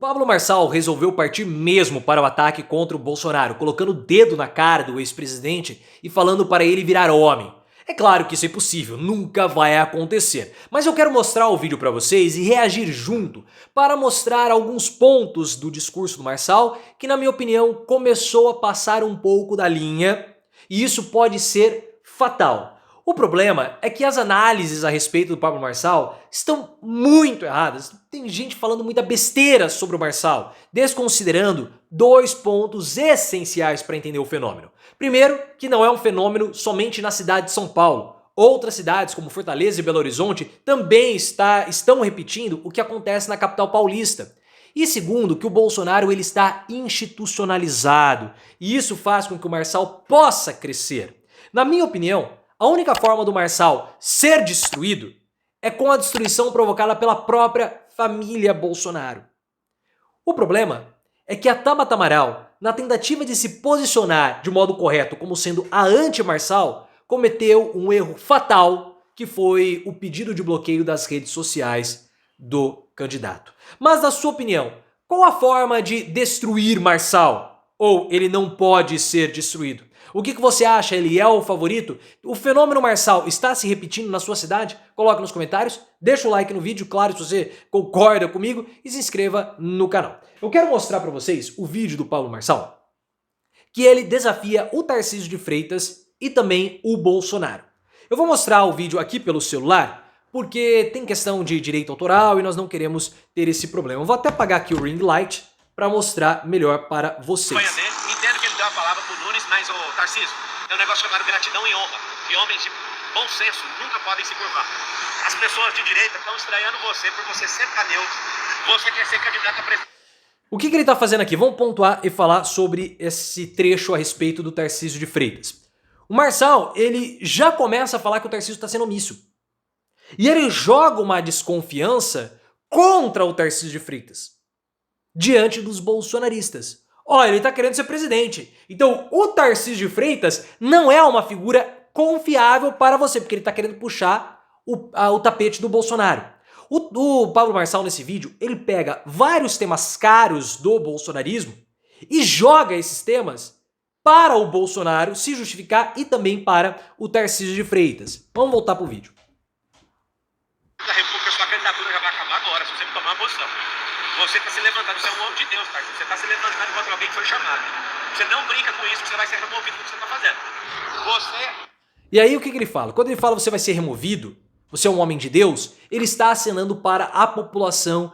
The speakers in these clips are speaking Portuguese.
Pablo Marçal resolveu partir mesmo para o ataque contra o Bolsonaro, colocando o dedo na cara do ex-presidente e falando para ele virar homem. É claro que isso é impossível, nunca vai acontecer, mas eu quero mostrar o vídeo para vocês e reagir junto para mostrar alguns pontos do discurso do Marçal que, na minha opinião, começou a passar um pouco da linha e isso pode ser fatal. O problema é que as análises a respeito do Pablo Marçal estão muito erradas. Tem gente falando muita besteira sobre o Marçal, desconsiderando dois pontos essenciais para entender o fenômeno. Primeiro, que não é um fenômeno somente na cidade de São Paulo. Outras cidades, como Fortaleza e Belo Horizonte, também estão repetindo o que acontece na capital paulista. E segundo, que o Bolsonaro ele está institucionalizado, e isso faz com que o Marçal possa crescer. Na minha opinião, a única forma do Marçal ser destruído é com a destruição provocada pela própria família Bolsonaro. O problema é que a Tabata Amaral, na tentativa de se posicionar de modo correto como sendo a anti-Marçal, cometeu um erro fatal, que foi o pedido de bloqueio das redes sociais do candidato. Mas na sua opinião, qual a forma de destruir Marçal? Ou ele não pode ser destruído? O que você acha? Ele é o favorito? O fenômeno Marçal está se repetindo na sua cidade? Coloque nos comentários, deixa o like no vídeo, claro, se você concorda comigo, e se inscreva no canal. Eu quero mostrar para vocês o vídeo do Pablo Marçal, que ele desafia o Tarcísio de Freitas e também o Bolsonaro. Eu vou mostrar o vídeo aqui pelo celular, porque tem questão de direito autoral e nós não queremos ter esse problema. Eu vou até apagar aqui o ring light para mostrar melhor para vocês. Entendo que ele deu a palavra pro Nunes, mas, ô Tarcísio, tem um negócio chamado gratidão e honra. E homens de bom senso nunca podem se curvar. As pessoas de direita estão estranhando você por você ser neutro. Você quer ser candidato a presidente. O que ele está fazendo aqui? Vamos pontuar e falar sobre esse trecho a respeito do Tarcísio de Freitas. O Marçal, ele já começa a falar que o Tarcísio está sendo omisso. E ele joga uma desconfiança contra o Tarcísio de Freitas diante dos bolsonaristas. Olha, ele tá querendo ser presidente. Então, o Tarcísio de Freitas não é uma figura confiável para você, porque ele tá querendo puxar o tapete do Bolsonaro. O Pablo Marçal, nesse vídeo, ele pega vários temas caros do bolsonarismo e joga esses temas para o Bolsonaro se justificar e também para o Tarcísio de Freitas. Vamos voltar pro vídeo. A República, sua candidatura já vai acabar agora, se você não tomar uma posição. Você está se levantando, você é um homem de Deus, tá? Você está se levantando contra alguém que foi chamado. Você não brinca com isso, você vai ser removido do que você está fazendo. Você... E aí o que ele fala? Quando ele fala você vai ser removido, você é um homem de Deus, ele está acenando para a população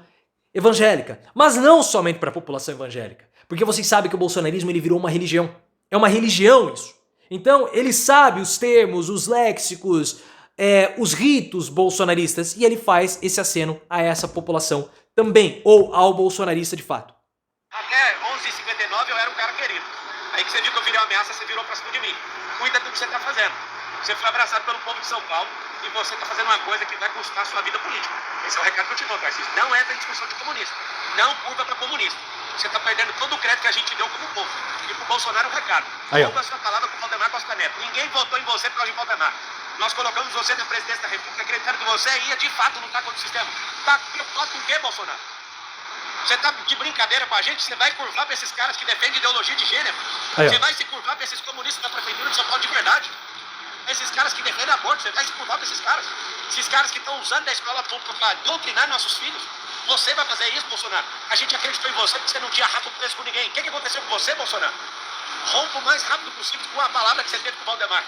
evangélica. Mas não somente para a população evangélica. Porque vocês sabem que o bolsonarismo ele virou uma religião. É uma religião isso. Então ele sabe os termos, os léxicos, os ritos bolsonaristas e ele faz esse aceno a essa população também, ou ao bolsonarista de fato. Até 11h59 eu era um cara querido. Aí que você viu que eu virei uma ameaça, você virou pra cima de mim. Cuida do que você tá fazendo. Você foi abraçado pelo povo de São Paulo e você tá fazendo uma coisa que vai custar a sua vida política. Esse é o recado que eu te dou, Tarcísio. Não entra em discussão de comunista. Não curva pra comunista. Você tá perdendo todo o crédito que a gente deu como povo. E pro Bolsonaro um recado. Cumpra a sua palavra com o Valdemar Costa Neto. Ninguém votou em você por causa de Valdemar. Nós colocamos você na presidência da República acreditando que você ia de fato lutar contra o sistema. Tá preocupado com o quê, Bolsonaro? Você tá de brincadeira com a gente? Você vai curvar pra esses caras que defendem ideologia de gênero? Você vai se curvar pra esses comunistas da prefeitura de São Paulo de verdade? Esses caras que defendem aborto, você vai se curvar pra esses caras? Esses caras que estão usando da escola pública pra doutrinar nossos filhos? Você vai fazer isso, Bolsonaro? A gente acreditou em você porque você não tinha rato preso com ninguém. O que aconteceu com você, Bolsonaro? Rompa o mais rápido possível com a palavra que você teve com o Valdemar.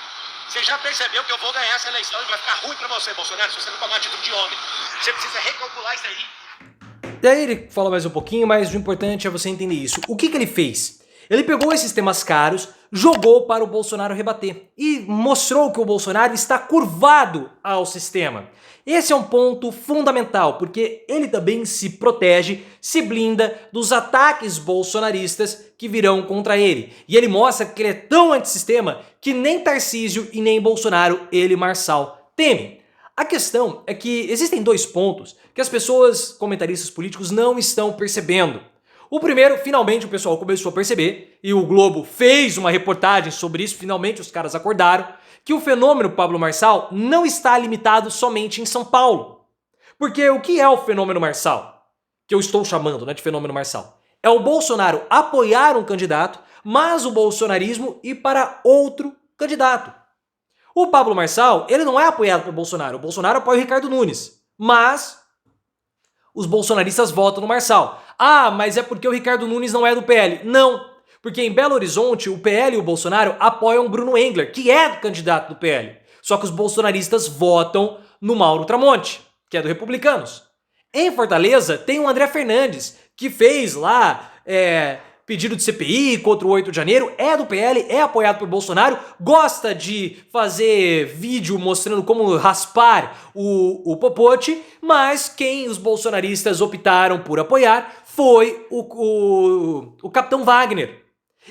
Você já percebeu que eu vou ganhar essa eleição e vai ficar ruim pra você, Bolsonaro, se você não tomar atitude de homem. Você precisa recalcular isso aí. E aí ele fala mais um pouquinho, mas o importante é você entender isso. O que ele fez? Ele pegou esses temas caros, jogou para o Bolsonaro rebater e mostrou que o Bolsonaro está curvado ao sistema. Esse é um ponto fundamental, porque ele também se protege, se blinda dos ataques bolsonaristas que virão contra ele. E ele mostra que ele é tão antissistema que nem Tarcísio e nem Bolsonaro, ele Marçal, temem. A questão é que existem dois pontos que as pessoas, comentaristas políticos, não estão percebendo. O primeiro, finalmente o pessoal começou a perceber, e o Globo fez uma reportagem sobre isso, finalmente os caras acordaram, que o fenômeno Pablo Marçal não está limitado somente em São Paulo. Porque o que é o fenômeno Marçal? que eu estou chamando, né, de fenômeno Marçal. É o Bolsonaro apoiar um candidato, mas o bolsonarismo ir para outro candidato. O Pablo Marçal, ele não é apoiado pelo Bolsonaro. O Bolsonaro apoia o Ricardo Nunes. Mas os bolsonaristas votam no Marçal. Ah, mas é porque o Ricardo Nunes não é do PL. Não, porque em Belo Horizonte o PL e o Bolsonaro apoiam Bruno Engler, que é do candidato do PL. Só que os bolsonaristas votam no Mauro Tramonte, que é do Republicanos. Em Fortaleza tem o André Fernandes, que fez lá pedido de CPI contra o 8 de janeiro, é do PL, é apoiado por Bolsonaro, gosta de fazer vídeo mostrando como raspar o popote, mas quem os bolsonaristas optaram por apoiar foi o Capitão Wagner.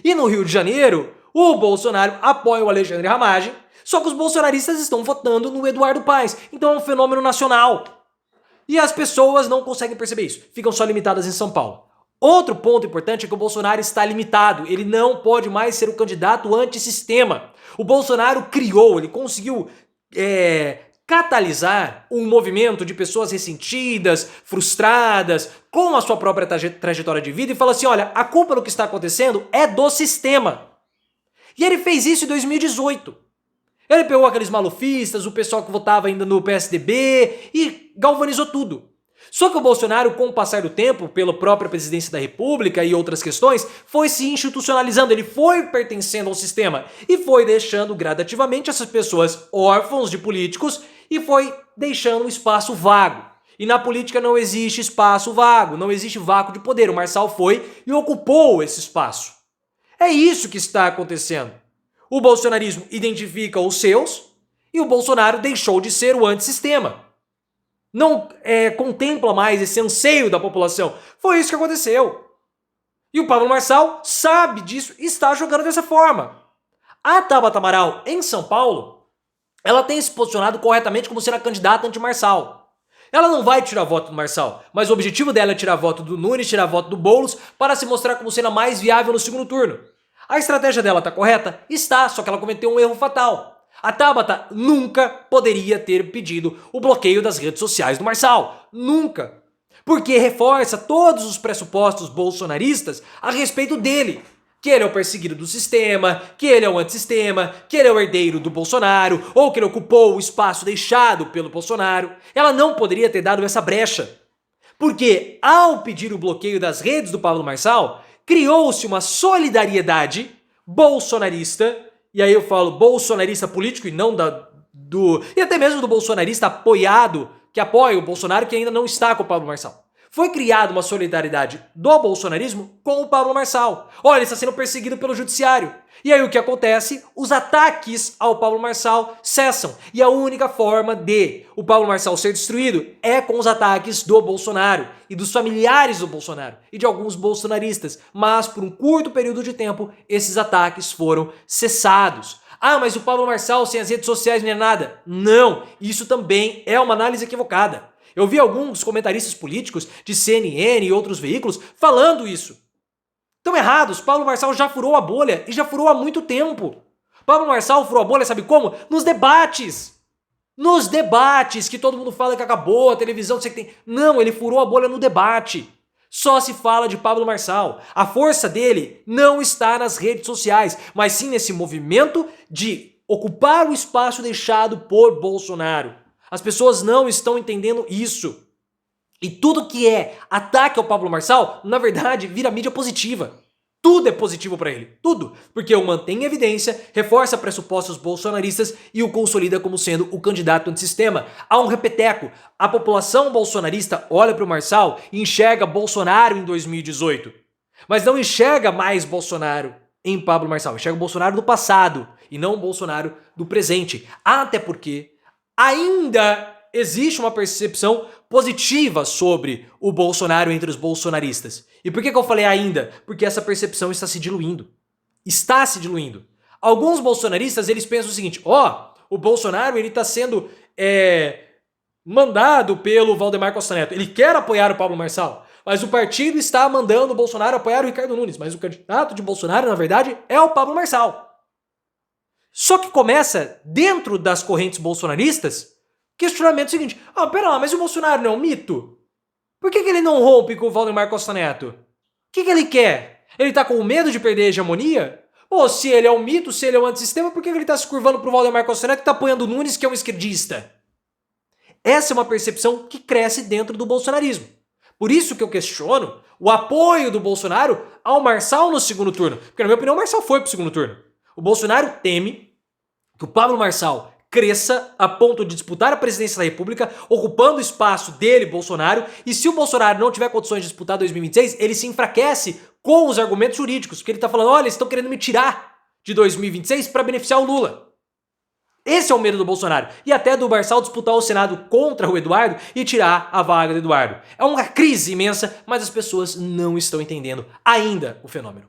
E no Rio de Janeiro, o Bolsonaro apoia o Alexandre Ramagem, só que os bolsonaristas estão votando no Eduardo Paes, então é um fenômeno nacional. E as pessoas não conseguem perceber isso, ficam só limitadas em São Paulo. Outro ponto importante é que o Bolsonaro está limitado, ele não pode mais ser o candidato antissistema. O Bolsonaro criou, ele conseguiu catalisar um movimento de pessoas ressentidas, frustradas, com a sua própria trajetória de vida e fala assim, olha, a culpa do que está acontecendo é do sistema. E ele fez isso em 2018. Ele pegou aqueles malufistas, o pessoal que votava ainda no PSDB e galvanizou tudo. Só que o Bolsonaro, com o passar do tempo, pela própria presidência da República e outras questões, foi se institucionalizando, ele foi pertencendo ao sistema e foi deixando gradativamente essas pessoas órfãos de políticos e foi deixando um espaço vago. E na política não existe espaço vago, não existe vácuo de poder. O Marçal foi e ocupou esse espaço. É isso que está acontecendo. O bolsonarismo identifica os seus e o Bolsonaro deixou de ser o antissistema. Não contempla mais esse anseio da população. Foi isso que aconteceu. E o Pablo Marçal sabe disso e está jogando dessa forma. A Tabata Amaral, em São Paulo, ela tem se posicionado corretamente como sendo a candidata anti-Marçal. Ela não vai tirar voto do Marçal, mas o objetivo dela é tirar voto do Nunes, tirar voto do Boulos, para se mostrar como sendo a mais viável no segundo turno. A estratégia dela está correta? Está, só que ela cometeu um erro fatal. A Tabata nunca poderia ter pedido o bloqueio das redes sociais do Marçal. Nunca. Porque reforça todos os pressupostos bolsonaristas a respeito dele. Que ele é o perseguido do sistema, que ele é o antissistema, que ele é o herdeiro do Bolsonaro, ou que ele ocupou o espaço deixado pelo Bolsonaro. Ela não poderia ter dado essa brecha. Porque ao pedir o bloqueio das redes do Pablo Marçal, criou-se uma solidariedade bolsonarista. E aí eu falo bolsonarista político e não e até mesmo do bolsonarista apoiado, que apoia o Bolsonaro, que ainda não está com o Pablo Marçal. Foi criada uma solidariedade do bolsonarismo com o Pablo Marçal. Olha, ele está sendo perseguido pelo judiciário. E aí o que acontece? Os ataques ao Pablo Marçal cessam. E a única forma de o Pablo Marçal ser destruído é com os ataques do Bolsonaro e dos familiares do Bolsonaro e de alguns bolsonaristas. Mas por um curto período de tempo, esses ataques foram cessados. Ah, mas o Pablo Marçal sem as redes sociais não é nada. Não, isso também é uma análise equivocada. Eu vi alguns comentaristas políticos de CNN e outros veículos falando isso. Estão errados, Pablo Marçal já furou a bolha e já furou há muito tempo. Pablo Marçal furou a bolha, sabe como? Nos debates. Nos debates, que todo mundo fala que acabou, a televisão, não sei o que tem. Não, ele furou a bolha no debate. Só se fala de Pablo Marçal. A força dele não está nas redes sociais, mas sim nesse movimento de ocupar o espaço deixado por Bolsonaro. As pessoas não estão entendendo isso. E tudo que é ataque ao Pablo Marçal, na verdade, vira mídia positiva. Tudo é positivo para ele. Tudo. Porque o mantém em evidência, reforça pressupostos bolsonaristas e o consolida como sendo o candidato antissistema. Há um repeteco. A população bolsonarista olha para o Marçal e enxerga Bolsonaro em 2018. Mas não enxerga mais Bolsonaro em Pablo Marçal. Enxerga o Bolsonaro do passado e não o Bolsonaro do presente. Até porque ainda existe uma percepção positiva sobre o Bolsonaro entre os bolsonaristas. E por que eu falei ainda? Porque essa percepção está se diluindo. Está se diluindo. Alguns bolsonaristas, eles pensam o seguinte, o Bolsonaro ele está sendo mandado pelo Valdemar Costa Neto. Ele quer apoiar o Pablo Marçal, mas o partido está mandando o Bolsonaro apoiar o Ricardo Nunes. Mas o candidato de Bolsonaro, na verdade, é o Pablo Marçal. Só que começa, dentro das correntes bolsonaristas, questionamento seguinte, pera lá, mas o Bolsonaro não é um mito? Por que ele não rompe com o Valdemar Costa Neto? O que ele quer? Ele tá com medo de perder a hegemonia? Pô, se ele é um mito, se ele é um antissistema, por que ele tá se curvando pro Valdemar Costa Neto e tá apoiando o Nunes, que é um esquerdista? Essa é uma percepção que cresce dentro do bolsonarismo. Por isso que eu questiono o apoio do Bolsonaro ao Marçal no segundo turno. Porque, na minha opinião, o Marçal foi pro segundo turno. O Bolsonaro teme que o Pablo Marçal cresça a ponto de disputar a presidência da República, ocupando o espaço dele, Bolsonaro, e se o Bolsonaro não tiver condições de disputar 2026, ele se enfraquece com os argumentos jurídicos, porque ele tá falando, olha, eles estão querendo me tirar de 2026 para beneficiar o Lula. Esse é o medo do Bolsonaro. E até do Marçal disputar o Senado contra o Eduardo e tirar a vaga do Eduardo. É uma crise imensa, mas as pessoas não estão entendendo ainda o fenômeno.